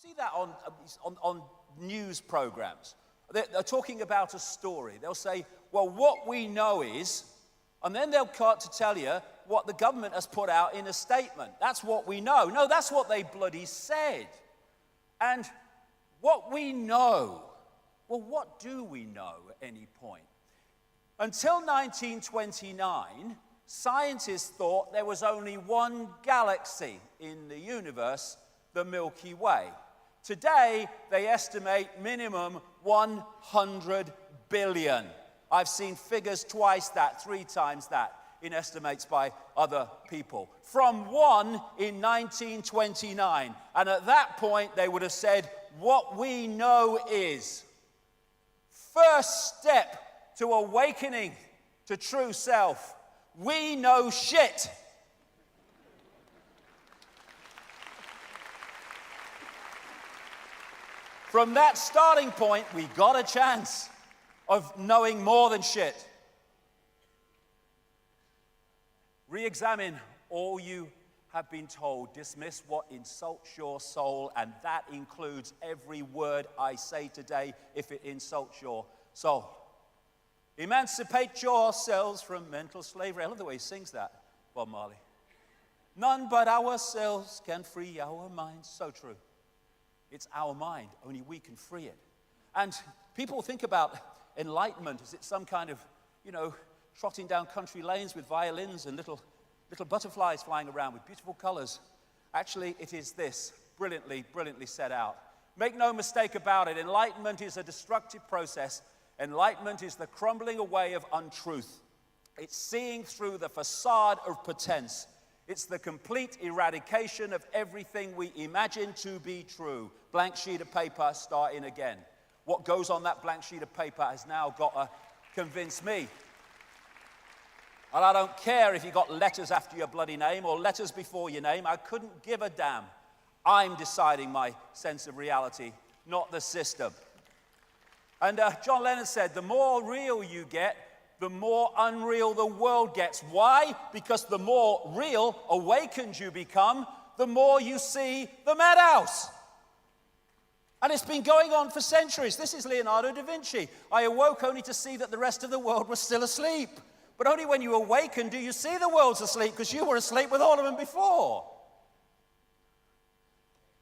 see that on news programs. They're talking about a story. They'll say, well, what we know is, and then they'll cut to tell you what the government has put out in a statement. That's what we know. No, that's what they bloody said. And what we know, well, what do we know at any point? Until 1929, scientists thought there was only one galaxy in the universe, the Milky Way. Today, they estimate minimum 100 billion. I've seen figures twice that, 3 times that, in estimates by other people. From 1 in 1929. And at that point, they would have said, what we know is, first step to awakening to true self, we know shit. From that starting point, we got a chance of knowing more than shit. Re-examine all you have been told. Dismiss what insults your soul, and that includes every word I say today if it insults your soul. Emancipate yourselves from mental slavery. I love the way he sings that, Bob Marley. None but ourselves can free our minds. So true. It's our mind. Only we can free it. And people think about enlightenment as it's some kind of, trotting down country lanes with violins and little butterflies flying around with beautiful colors. Actually, it is this, brilliantly set out. Make no mistake about it, enlightenment is a destructive process. Enlightenment is the crumbling away of untruth. It's seeing through the facade of pretense. It's the complete eradication of everything we imagine to be true. Blank sheet of paper, starting again. What goes on that blank sheet of paper has now got to convince me. And I don't care if you got letters after your bloody name or letters before your name. I couldn't give a damn. I'm deciding my sense of reality, not the system. And John Lennon said, the more real you get, the more unreal the world gets. Why? Because the more real, awakened you become, the more you see the madhouse. And it's been going on for centuries. This is Leonardo da Vinci. I awoke only to see that the rest of the world was still asleep. But only when you awaken do you see the world's asleep, because you were asleep with all of them before.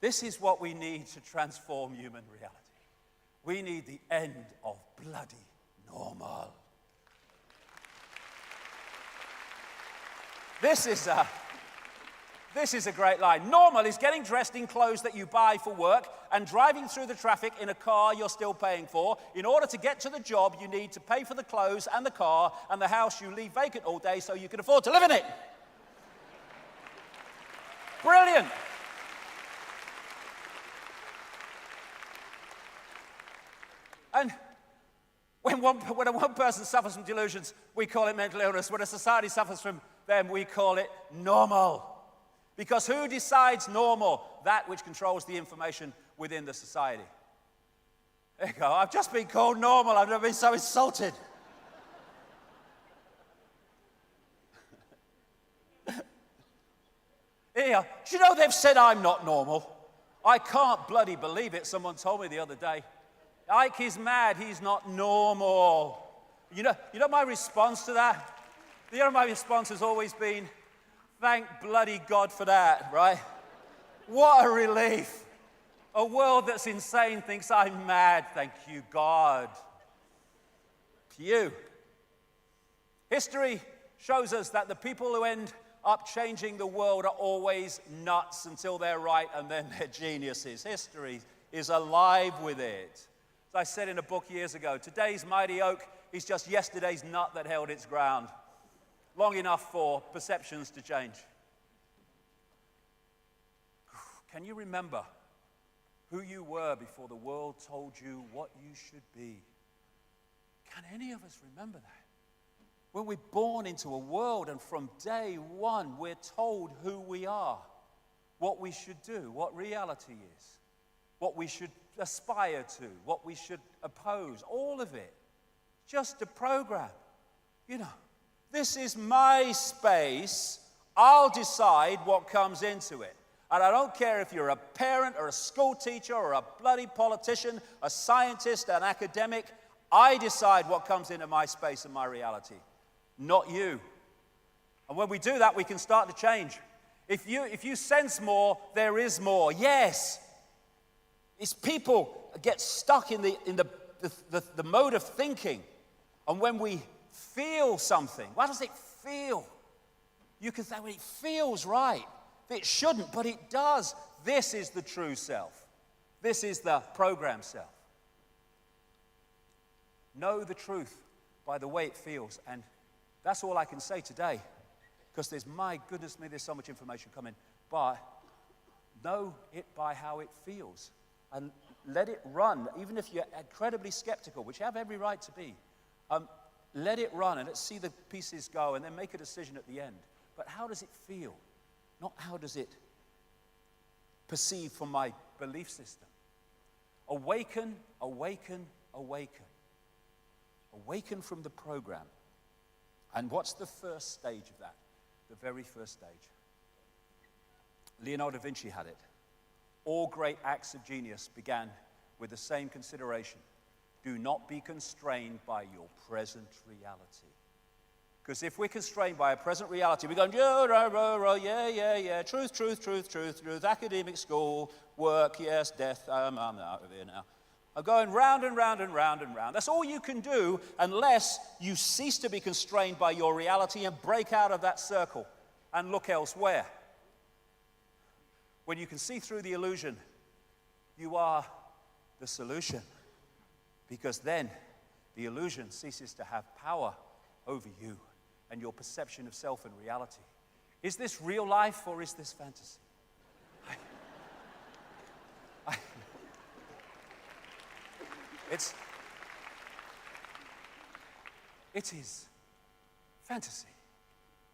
This is what we need to transform human reality. We need the end of bloody normal. This is a great line. Normal is getting dressed in clothes that you buy for work and driving through the traffic in a car you're still paying for. In order to get to the job, you need to pay for the clothes and the car and the house you leave vacant all day so you can afford to live in it. Brilliant. And when one person suffers from delusions, we call it mental illness. When a society suffers from them, we call it normal. Because who decides normal? That which controls the information within the society. There you go. I've just been called normal. I've never been so insulted. Here, do you know they've said I'm not normal? I can't bloody believe it. Someone told me the other day. Icke is mad. He's not normal. You know my response to that? My response has always been, thank bloody God for that, right? What a relief. A world that's insane thinks I'm mad. Thank you, God. Phew. History shows us that the people who end up changing the world are always nuts until they're right, and then they're geniuses. History is alive with it. As I said in a book years ago, today's mighty oak is just yesterday's nut that held its ground. Long enough for perceptions to change. Can you remember who you were before the world told you what you should be? Can any of us remember that? When we're born into a world and from day one we're told who we are, what we should do, what reality is, what we should aspire to, what we should oppose, all of it. Just a program. This is my space. I'll decide what comes into it. And I don't care if you're a parent or a school teacher or a bloody politician, a scientist, an academic, I decide what comes into my space and my reality, not you. And when we do that, we can start to change. If you sense more, there is more. Yes. It's people get stuck in the mode of thinking. And when we feel something, what does it feel? You can say, well, it feels right. It shouldn't, but it does. This is the true self. This is the programmed self. Know the truth by the way it feels. And that's all I can say today. Because my goodness me, there's so much information coming. But know it by how it feels. And let it run, even if you're incredibly skeptical, which you have every right to be. Let it run and let's see the pieces go and then make a decision at the end. But how does it feel? Not how does it perceive from my belief system. Awaken, awaken, awaken. Awaken from the program. And what's the first stage of that? The very first stage. Leonardo da Vinci had it. All great acts of genius began with the same consideration. Do not be constrained by your present reality. Because if we're constrained by a present reality, we're going, yeah, truth, academic school, work, yes, death, I'm out of here now. I'm going round and round and round and round. That's all you can do unless you cease to be constrained by your reality and break out of that circle and look elsewhere. When you can see through the illusion, you are the solution. Because then the illusion ceases to have power over you and your perception of self and reality. Is this real life or is this fantasy? It is fantasy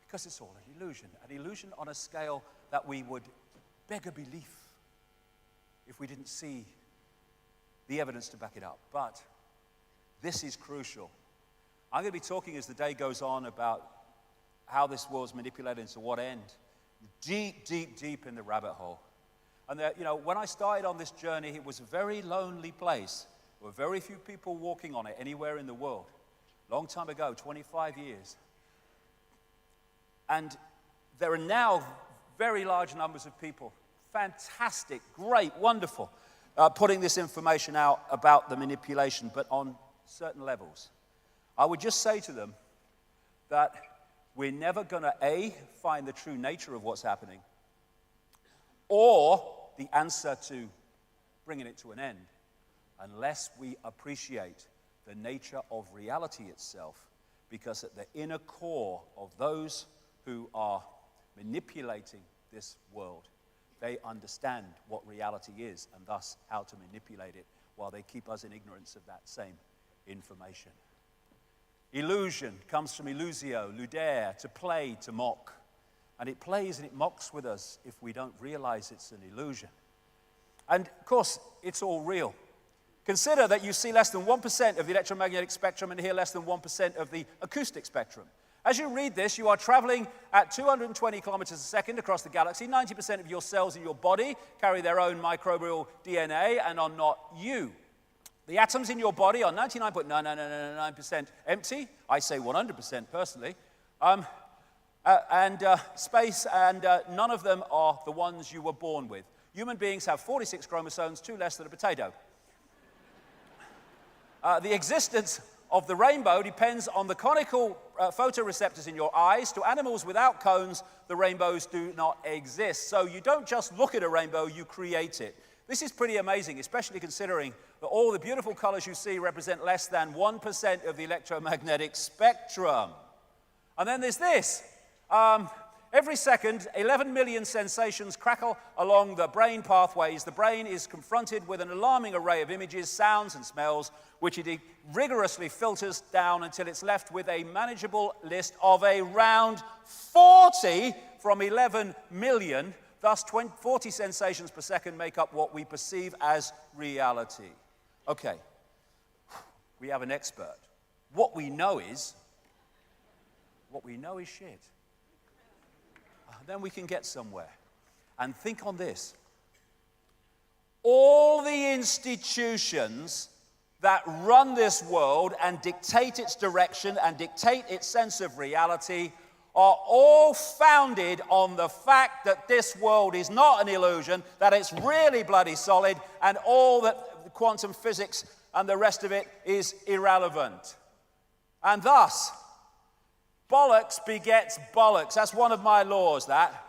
because it's all an illusion on a scale that we would beg a belief if we didn't see the evidence to back it up. But this is crucial. I'm going to be talking as the day goes on about how this world's manipulated and to what end. Deep, deep, deep in the rabbit hole. And when I started on this journey, it was a very lonely place. There were very few people walking on it anywhere in the world. Long time ago, 25 years. And there are now very large numbers of people. Fantastic, great, wonderful. Putting this information out about the manipulation, but on certain levels. I would just say to them that we're never going to, A, find the true nature of what's happening, or the answer to bringing it to an end, unless we appreciate the nature of reality itself, because at the inner core of those who are manipulating this world, they understand what reality is and thus how to manipulate it while they keep us in ignorance of that same information. Illusion comes from illusio, ludere, to play, to mock. And it plays and it mocks with us if we don't realize it's an illusion. And of course, it's all real. Consider that you see less than 1% of the electromagnetic spectrum and hear less than 1% of the acoustic spectrum. As you read this, you are traveling at 220 kilometers a second across the galaxy. 90% of your cells in your body carry their own microbial DNA and are not you. The atoms in your body are 99.9999% empty. I say 100% personally. Space, and none of them are the ones you were born with. Human beings have 46 chromosomes, 2 less than a potato. The existence of the rainbow depends on the conical photoreceptors in your eyes. To animals without cones, the rainbows do not exist. So you don't just look at a rainbow, you create it. This is pretty amazing, especially considering that all the beautiful colors you see represent less than 1% of the electromagnetic spectrum. And then there's this. Every second, 11 million sensations crackle along the brain pathways. The brain is confronted with an alarming array of images, sounds, and smells, which it rigorously filters down until it's left with a manageable list of around 40 from 11 million. Thus, 40 sensations per second make up what we perceive as reality. Okay, we have an expert. What we know is shit. Then we can get somewhere. And think on this. All the institutions that run this world and dictate its direction and dictate its sense of reality are all founded on the fact that this world is not an illusion, that it's really bloody solid, and all that quantum physics and the rest of it is irrelevant. And thus, bollocks begets bollocks. That's one of my laws, that.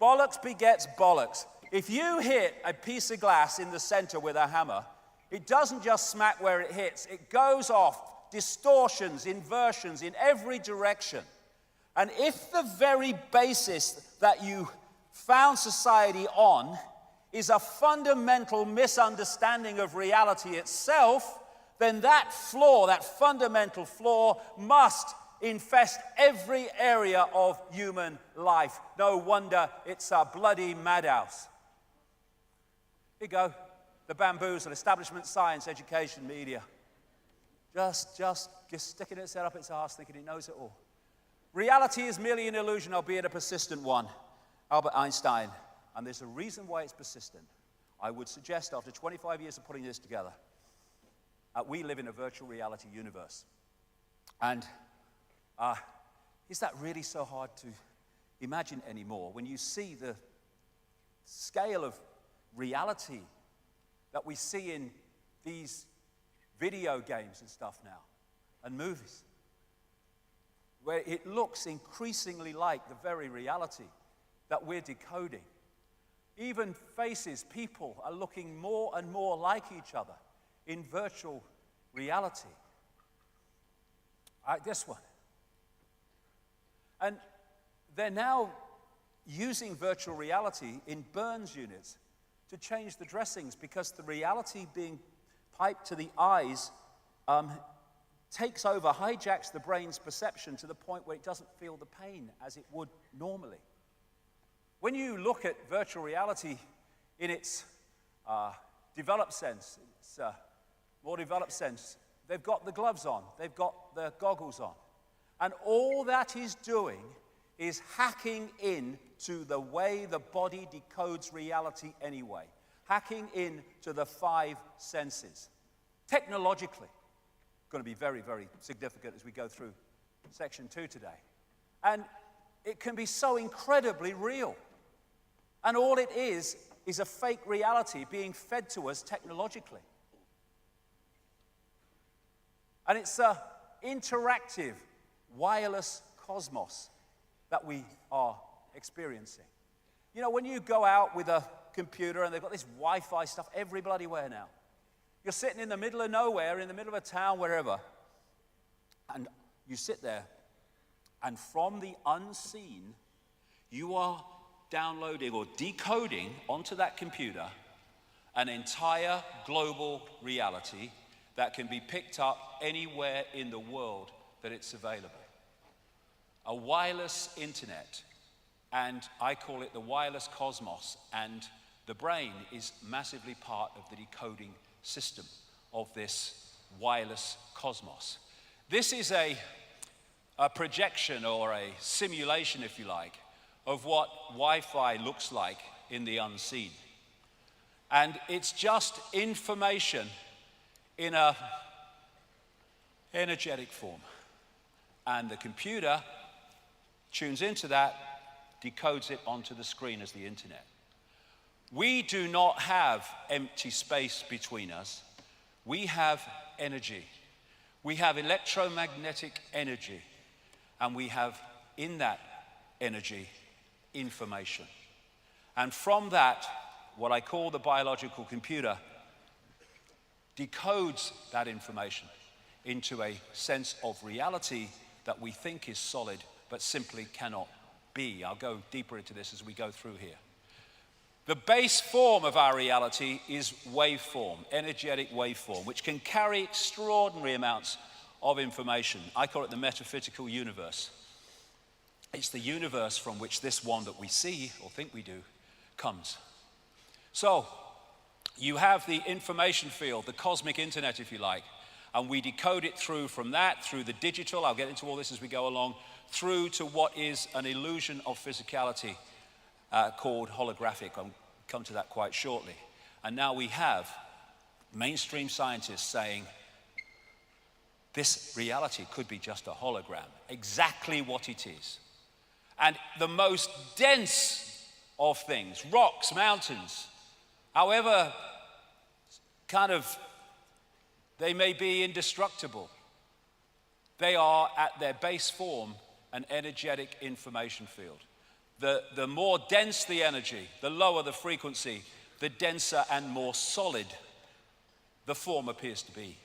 Bollocks begets bollocks. If you hit a piece of glass in the center with a hammer, it doesn't just smack where it hits. It goes off, distortions, inversions in every direction. And if the very basis that you found society on is a fundamental misunderstanding of reality itself, then that flaw, that fundamental flaw, must infest every area of human life. No wonder it's a bloody madhouse. Here you go. The bamboozle, establishment, science, education, media. Just sticking its head up its arse, thinking it knows it all. Reality is merely an illusion, albeit a persistent one. Albert Einstein. And there's a reason why it's persistent. I would suggest, after 25 years of putting this together, we live in a virtual reality universe. And is that really so hard to imagine anymore? When you see the scale of reality that we see in these video games and stuff now, and movies, where it looks increasingly like the very reality that we're decoding. Even faces, people are looking more and more like each other in virtual reality. This one. And they're now using virtual reality in burns units to change the dressings because the reality being piped to the eyes takes over, hijacks the brain's perception to the point where it doesn't feel the pain as it would normally. When you look at virtual reality in its developed sense, its more developed sense, they've got the gloves on, they've got the goggles on. And all that is doing is hacking into the way the body decodes reality anyway. Hacking into the 5 senses. Technologically, going to be very, very significant as we go through section 2 today. And it can be so incredibly real. And all it is a fake reality being fed to us technologically. And it's an interactive, wireless cosmos that we are experiencing. You know, when you go out with a computer and they've got this Wi-Fi stuff every bloody where now. You're sitting in the middle of nowhere, in the middle of a town, wherever, and you sit there, and from the unseen, you are downloading or decoding onto that computer an entire global reality that can be picked up anywhere in the world that it's available. A wireless internet, and I call it the wireless cosmos, and the brain is massively part of the decoding system of this wireless cosmos. This is a projection or a simulation, if you like, of what Wi-Fi looks like in the unseen. And it's just information in an energetic form. And the computer tunes into that, decodes it onto the screen as the internet. We do not have empty space between us. We have energy. We have electromagnetic energy. And we have, in that energy, information. And from that, what I call the biological computer decodes that information into a sense of reality that we think is solid, but simply cannot be. I'll go deeper into this as we go through here. The base form of our reality is waveform, energetic waveform, which can carry extraordinary amounts of information. I call it the metaphysical universe. It's the universe from which this one that we see, or think we do, comes. So, you have the information field, the cosmic internet, if you like, and we decode it through from that, through the digital, I'll get into all this as we go along, through to what is an illusion of physicality. called holographic. I'll come to that quite shortly. And now we have mainstream scientists saying this reality could be just a hologram, exactly what it is. And the most dense of things, rocks, mountains, however kind of they may be indestructible, they are at their base form an energetic information field. The more dense the energy, the lower the frequency, the denser and more solid the form appears to be.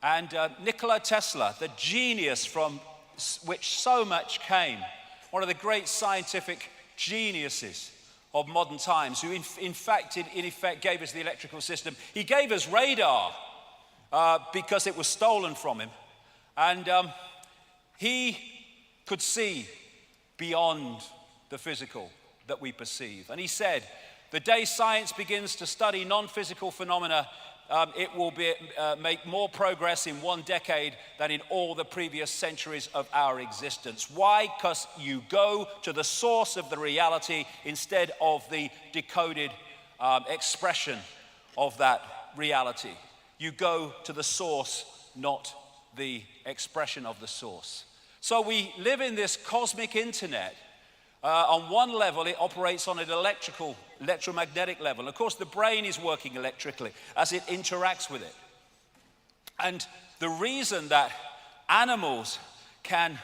And Nikola Tesla, the genius from which so much came, one of the great scientific geniuses of modern times, who in effect gave us the electrical system. He gave us radar because it was stolen from him. And he could see beyond the physical that we perceive. And he said, the day science begins to study non-physical phenomena, it will make more progress in one decade than in all the previous centuries of our existence. Why? Because you go to the source of the reality instead of the decoded expression of that reality. You go to the source, not the expression of the source. So we live in this cosmic internet. On one level, it operates on an electromagnetic level. Of course, the brain is working electrically as it interacts with it. And the reason that animals can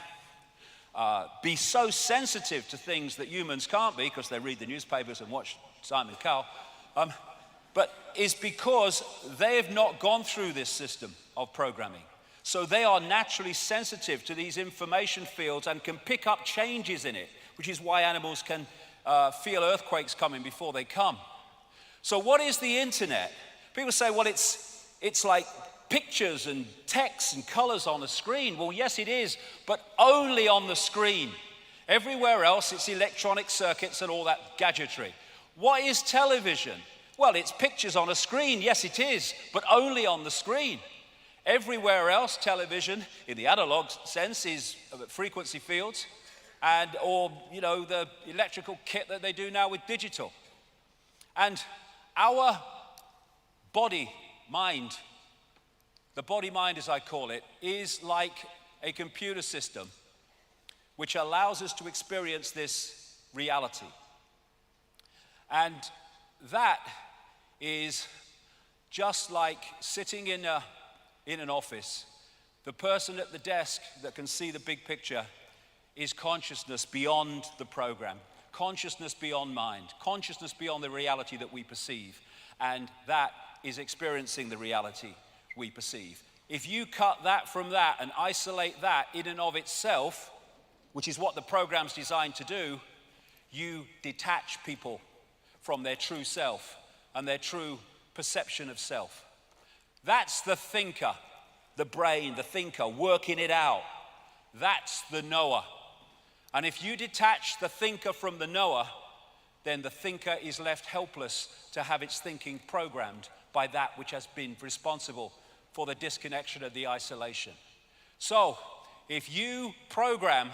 be so sensitive to things that humans can't be, because they read the newspapers and watch Simon Cowell, but is because they have not gone through this system of programming. So they are naturally sensitive to these information fields and can pick up changes in it, which is why animals can feel earthquakes coming before they come. So what is the internet? People say, well, it's like pictures and text and colors on a screen. Well, yes, it is, but only on the screen. Everywhere else, it's electronic circuits and all that gadgetry. What is television? Well, it's pictures on a screen. Yes, it is, but only on the screen. Everywhere else, television, in the analog sense, is frequency fields, or the electrical kit that they do now with digital. And our body mind, the body mind as I call it, is like a computer system which allows us to experience this reality. And that is just like sitting in an office. The person at the desk that can see the big picture is consciousness beyond the program, consciousness beyond mind, consciousness beyond the reality that we perceive, and that is experiencing the reality we perceive. If you cut that from that and isolate that in and of itself, which is what the program's designed to do, you detach people from their true self and their true perception of self. That's the thinker, the brain, the thinker, working it out. That's the knower. And if you detach the thinker from the knower, then the thinker is left helpless to have its thinking programmed by that which has been responsible for the disconnection and the isolation. So, if you program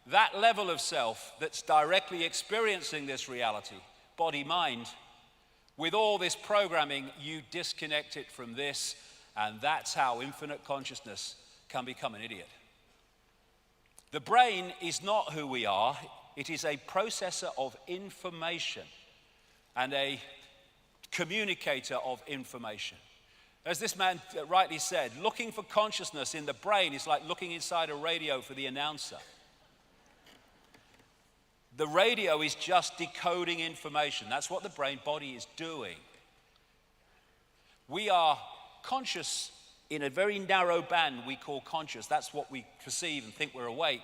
that level of self that's directly experiencing this reality, body, mind, with all this programming, you disconnect it from this, and that's how infinite consciousness can become an idiot. The brain is not who we are. It is a processor of information and a communicator of information. As this man rightly said, looking for consciousness in the brain is like looking inside a radio for the announcer. The radio is just decoding information. That's what the brain body is doing. We are conscious in a very narrow band we call conscious. That's what we perceive and think we're awake.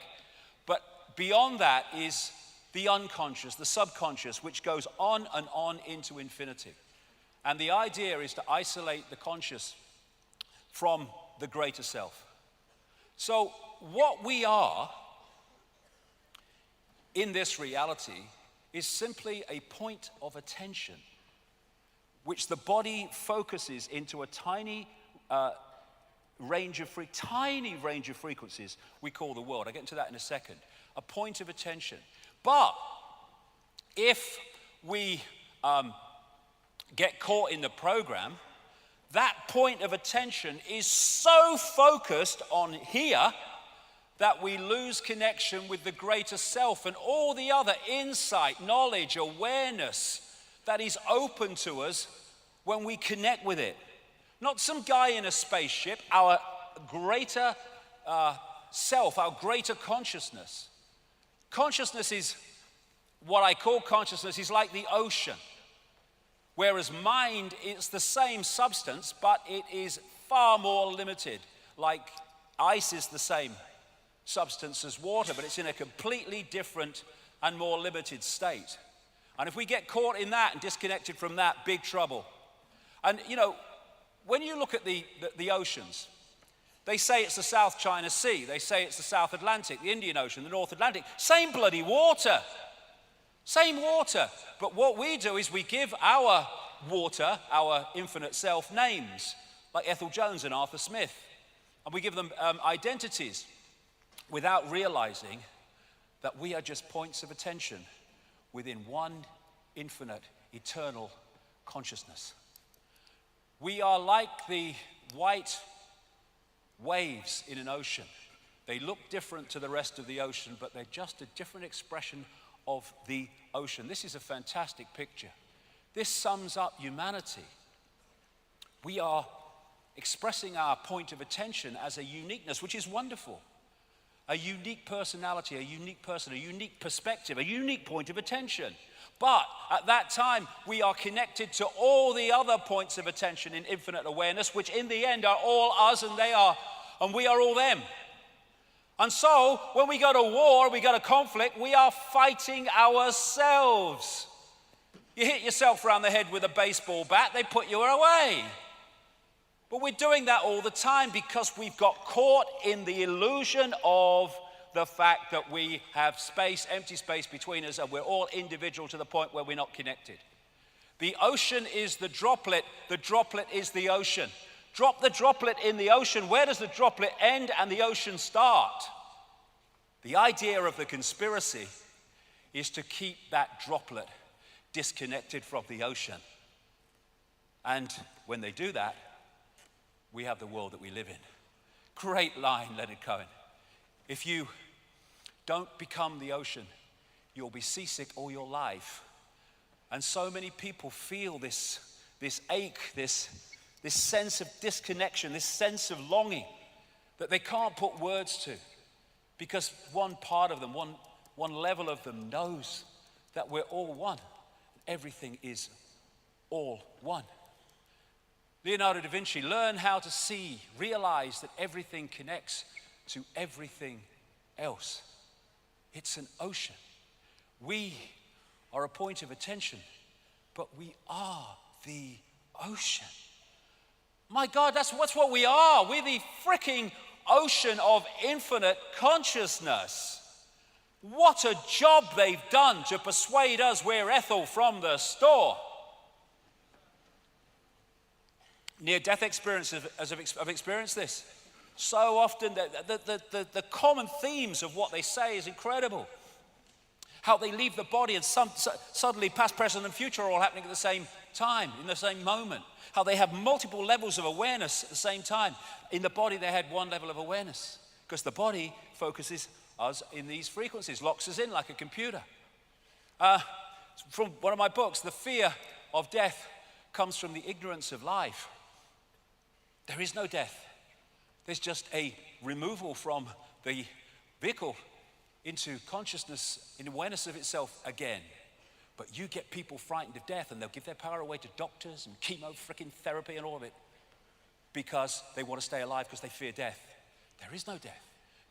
But beyond that is the unconscious, the subconscious, which goes on and on into infinity. And the idea is to isolate the conscious from the greater self. So what we are in this reality is simply a point of attention, which the body focuses into a tiny range of frequencies we call the world. I'll get into that in a second. A point of attention. But if we get caught in the program, that point of attention is so focused on here that we lose connection with the greater self and all the other insight, knowledge, awareness that is open to us when we connect with it. Not some guy in a spaceship, our greater self, our greater consciousness. Consciousness is, what I call consciousness, is like the ocean. Whereas mind is the same substance, but it is far more limited. Like ice is the same substance as water, but it's in a completely different and more limited state. And if we get caught in that and disconnected from that, big trouble. And you know, when you look at the oceans, they say it's the South China Sea, they say it's the South Atlantic, the Indian Ocean, the North Atlantic, same bloody water. Same water, but what we do is we give our water, our infinite self, names, like Ethel Jones and Arthur Smith, and we give them identities without realizing that we are just points of attention within one infinite, eternal consciousness. We are like the white waves in an ocean. They look different to the rest of the ocean, but they're just a different expression of the ocean. This is a fantastic picture. This sums up humanity. We are expressing our point of attention as a uniqueness, which is wonderful. A unique personality, a unique person, a unique perspective, a unique point of attention. But at that time, we are connected to all the other points of attention in infinite awareness, which in the end are all us and we are all them. And so, when we go to war, we go to conflict, we are fighting ourselves. You hit yourself around the head with a baseball bat, they put you away. But we're doing that all the time because we've got caught in the illusion of the fact that we have space, empty space between us, and we're all individual to the point where we're not connected. The ocean is the droplet is the ocean. Drop the droplet in the ocean. Where does the droplet end and the ocean start? The idea of the conspiracy is to keep that droplet disconnected from the ocean. And when they do that, we have the world that we live in. Great line, Leonard Cohen. If you don't become the ocean, you'll be seasick all your life. And so many people feel this ache, this sense of disconnection, this sense of longing that they can't put words to, because one part of them, one level of them knows that we're all one. Everything is all one. Leonardo da Vinci learned how to see, realize that everything connects to everything else. It's an ocean. We are a point of attention, but we are the ocean. My God, that's what we are. We're the freaking ocean of infinite consciousness. What a job they've done to persuade us we're Ethel from the store. Near-death experiences have experienced this. So often, the common themes of what they say is incredible. How they leave the body and suddenly past, present, and future are all happening at the same time, in the same moment. How they have multiple levels of awareness at the same time. In the body, they had one level of awareness, because the body focuses us in these frequencies, locks us in like a computer. From one of my books, the fear of death comes from the ignorance of life. There is no death. There's just a removal from the vehicle into consciousness, in awareness of itself again. But you get people frightened of death, and they'll give their power away to doctors and chemo freaking therapy and all of it, because they want to stay alive, because they fear death. There is no death.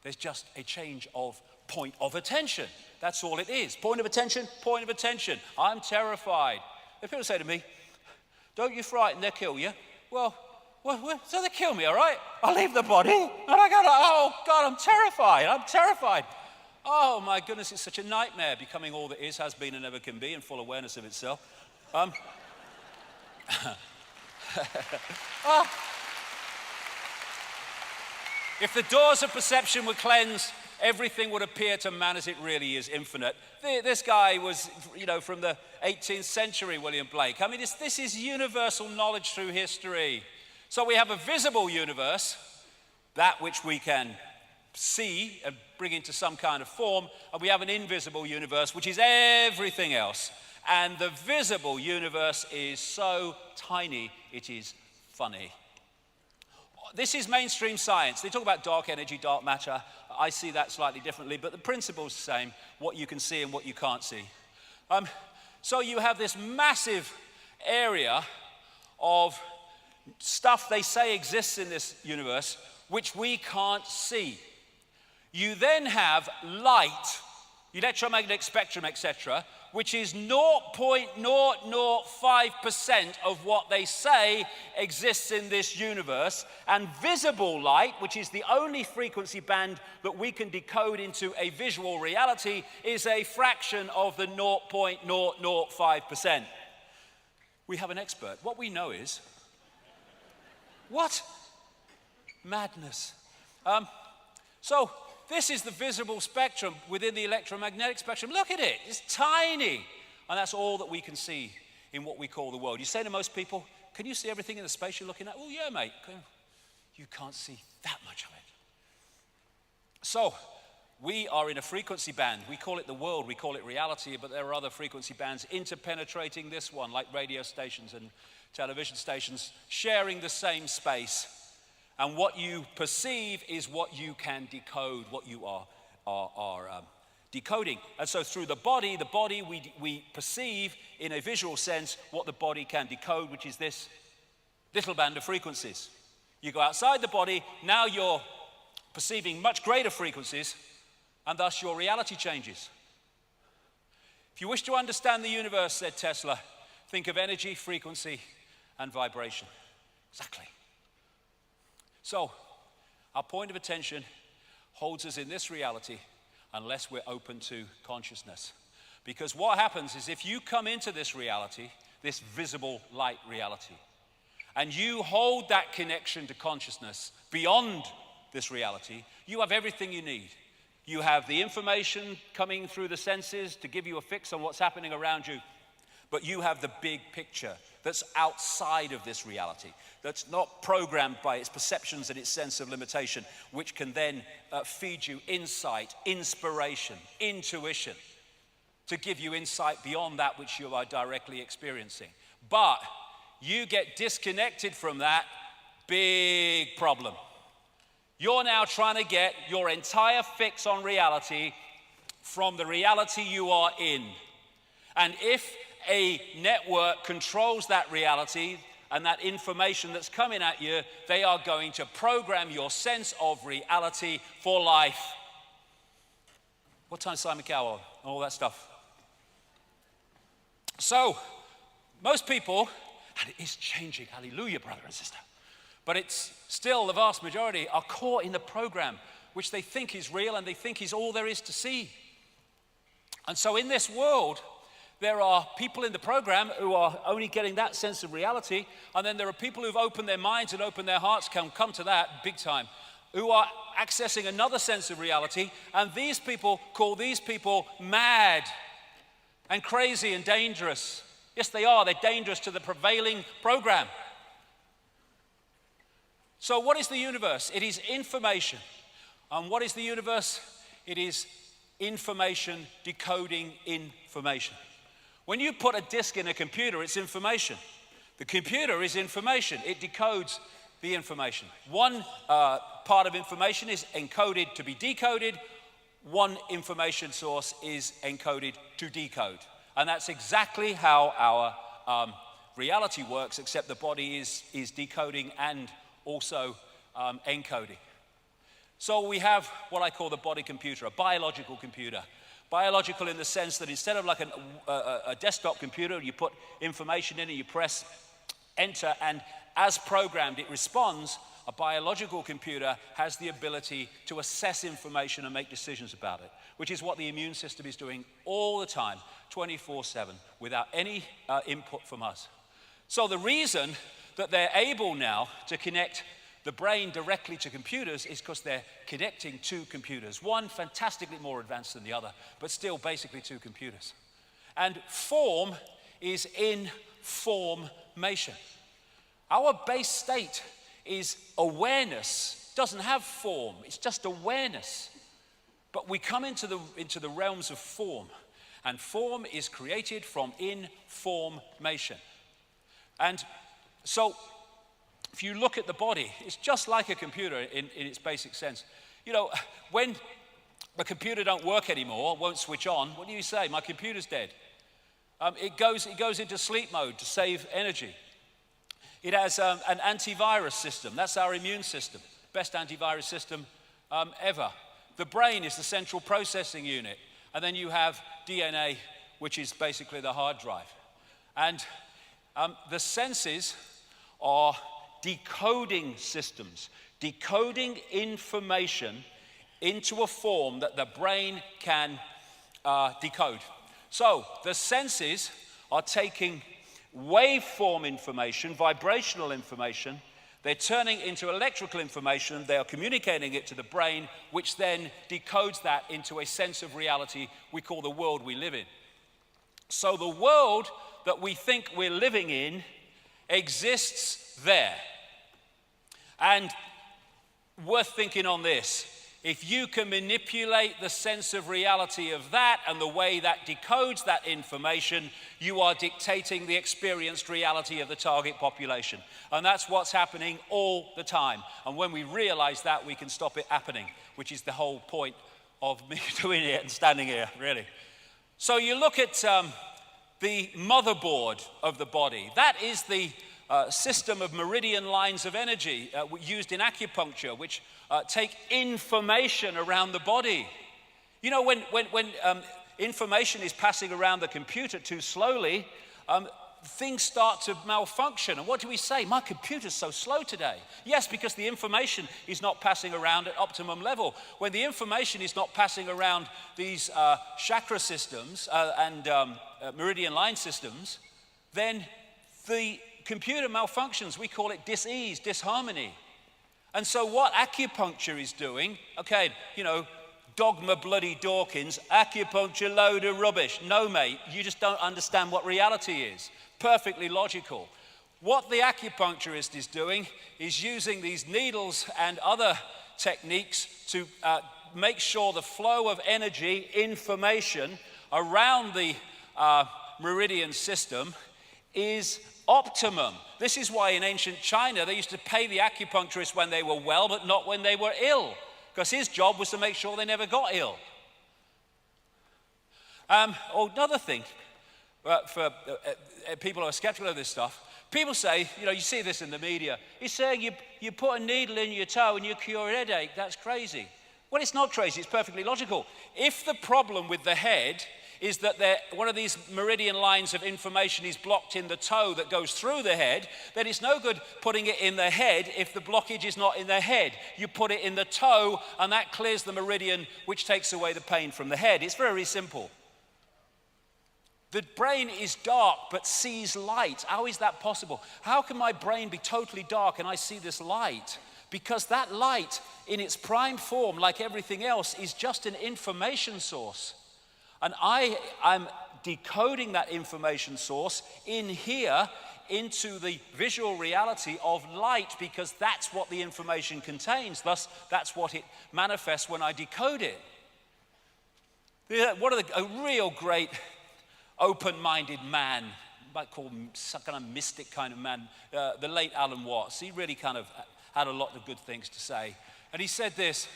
There's just a change of point of attention. That's all it is. Point of attention, point of attention. I'm terrified. If people say to me, don't you frighten, they'll kill you. Well, so they kill me, all right? I'll leave the body, and I go, oh God, I'm terrified. Oh my goodness, it's such a nightmare, becoming all that is, has been, and ever can be, in full awareness of itself. If the doors of perception were cleansed, everything would appear to man as it really is, infinite. This guy was, from the 18th century, William Blake. I mean, this is universal knowledge through history. So we have a visible universe, that which we can see and bring into some kind of form, and we have an invisible universe, which is everything else. And the visible universe is so tiny, it is funny. This is mainstream science. They talk about dark energy, dark matter. I see that slightly differently, but the principle's the same, what you can see and what you can't see. So you have this massive area of stuff they say exists in this universe, which we can't see. You then have light, electromagnetic spectrum, etc., which is 0.005% of what they say exists in this universe. And visible light, which is the only frequency band that we can decode into a visual reality, is a fraction of the 0.005%. We have an expert. What we know is, what? Madness. So this is the visible spectrum within the electromagnetic spectrum. Look at it, it's tiny. And that's all that we can see in what we call the world. You say to most people, can you see everything in the space you're looking at? Oh yeah, mate. You can't see that much of it. So we are in a frequency band. We call it the world, we call it reality, but there are other frequency bands interpenetrating this one, like radio stations and television stations, sharing the same space. And what you perceive is what you can decode, what you are decoding. And so through the body we perceive in a visual sense what the body can decode, which is this little band of frequencies. You go outside the body, now you're perceiving much greater frequencies, and thus your reality changes. If you wish to understand the universe, said Tesla, think of energy, frequency, and vibration. Exactly. So, our point of attention holds us in this reality unless we're open to consciousness. Because what happens is if you come into this reality, this visible light reality, and you hold that connection to consciousness beyond this reality, you have everything you need. You have the information coming through the senses to give you a fix on what's happening around you, but you have the big picture that's outside of this reality, that's not programmed by its perceptions and its sense of limitation, which can then feed you insight, inspiration, intuition, to give you insight beyond that which you are directly experiencing. But you get disconnected from that, big problem. You're now trying to get your entire fix on reality from the reality you are in. And if a network controls that reality and that information that's coming at you, they are going to program your sense of reality for life. What time's Simon Cowell? All that stuff. So, most people, and it is changing, hallelujah, brother and sister, but it's still the vast majority are caught in the program, which they think is real and they think is all there is to see. And so in this world, there are people in the program who are only getting that sense of reality, and then there are people who've opened their minds and opened their hearts, come to that big time, who are accessing another sense of reality, and these people call these people mad and crazy and dangerous. Yes, they are. They're dangerous to the prevailing program. So what is the universe? It is information. And what is the universe? It is information decoding information. When you put a disk in a computer, it's information. The computer is information. It decodes the information. One part of information is encoded to be decoded. One information source is encoded to decode. And that's exactly how our reality works, except the body is decoding and also encoding. So we have what I call the body computer, a biological computer. Biological in the sense that instead of like a desktop computer, you put information in and you press enter, and as programmed it responds. A biological computer has the ability to assess information and make decisions about it, which is what the immune system is doing all the time, 24/7, without any input from us. So the reason that they're able now to connect the brain directly to computers is because they're connecting two computers. One fantastically more advanced than the other, but still basically two computers. And form is information. Our base state is awareness. It doesn't have form, it's just awareness. But we come into the realms of form, and form is created from information. And so, if you look at the body, it's just like a computer in its basic sense. You know, when the computer don't work anymore, won't switch on, what do you say? My computer's dead. It goes into sleep mode to save energy. It has an antivirus system. That's our immune system. Best antivirus system ever. The brain is the central processing unit. And then you have DNA, which is basically the hard drive. And the senses are decoding systems, decoding information into a form that the brain can decode. So the senses are taking waveform information, vibrational information, they're turning into electrical information, they are communicating it to the brain, which then decodes that into a sense of reality we call the world we live in. So the world that we think we're living in exists there. And worth thinking on this, if you can manipulate the sense of reality of that and the way that decodes that information, you are dictating the experienced reality of the target population. And that's what's happening all the time. And when we realize that, we can stop it happening, which is the whole point of me doing it and standing here, really. So you look at the motherboard of the body. That is the system of meridian lines of energy used in acupuncture, which take information around the body. You know, when information is passing around the computer too slowly, things start to malfunction. And what do we say? My computer's so slow today. Yes, because the information is not passing around at optimum level. When the information is not passing around these chakra systems and meridian line systems, then the computer malfunctions. We call it dis-ease, disharmony. And so what acupuncture is doing, okay, you know, dogma bloody Dawkins, acupuncture load of rubbish. No, mate, you just don't understand what reality is. Perfectly logical. What the acupuncturist is doing is using these needles and other techniques to make sure the flow of energy, information around the meridian system is optimum. This is why in ancient China they used to pay the acupuncturist when they were well, but not when they were ill, because his job was to make sure they never got ill. Another thing, for people who are skeptical of this stuff, people say, you know, you see this in the media, he's saying you put a needle in your toe and you cure a headache. That's crazy. Well, it's not crazy, it's perfectly logical. If the problem with the head is that one of these meridian lines of information is blocked in the toe that goes through the head, then it's no good putting it in the head if the blockage is not in the head. You put it in the toe and that clears the meridian, which takes away the pain from the head. It's very simple. The brain is dark but sees light. How is that possible? How can my brain be totally dark and I see this light? Because that light in its prime form, like everything else, is just an information source. And I'm decoding that information source in here into the visual reality of light, because that's what the information contains. Thus, that's what it manifests when I decode it. A real great open-minded man, you might call him some kind of mystic kind of man, the late Alan Watts. He really kind of had a lot of good things to say. And he said this: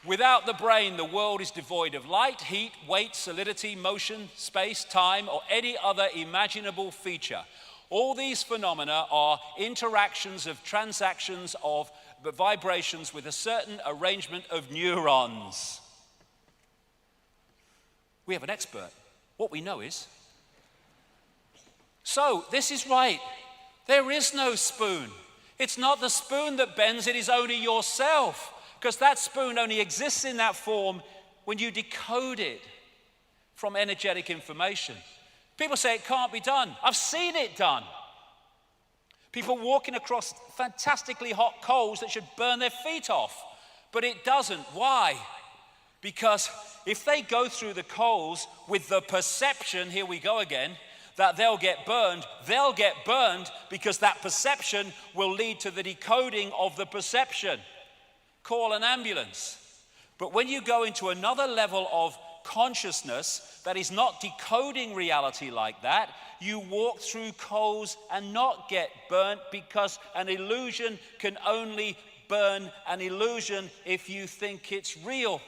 without the brain, the world is devoid of light, heat, weight, solidity, motion, space, time, or any other imaginable feature. All these phenomena are interactions of transactions of vibrations with a certain arrangement of neurons. We have an expert. What we know is. So, this is right. There is no spoon. It's not the spoon that bends, it is only yourself. Because that spoon only exists in that form when you decode it from energetic information. People say it can't be done. I've seen it done. People walking across fantastically hot coals that should burn their feet off, but it doesn't. Why? Because if they go through the coals with the perception, here we go again, that they'll get burned because that perception will lead to the decoding of the perception. Call an ambulance. But when you go into another level of consciousness that is not decoding reality like that, you walk through coals and not get burnt, because an illusion can only burn an illusion if you think it's real.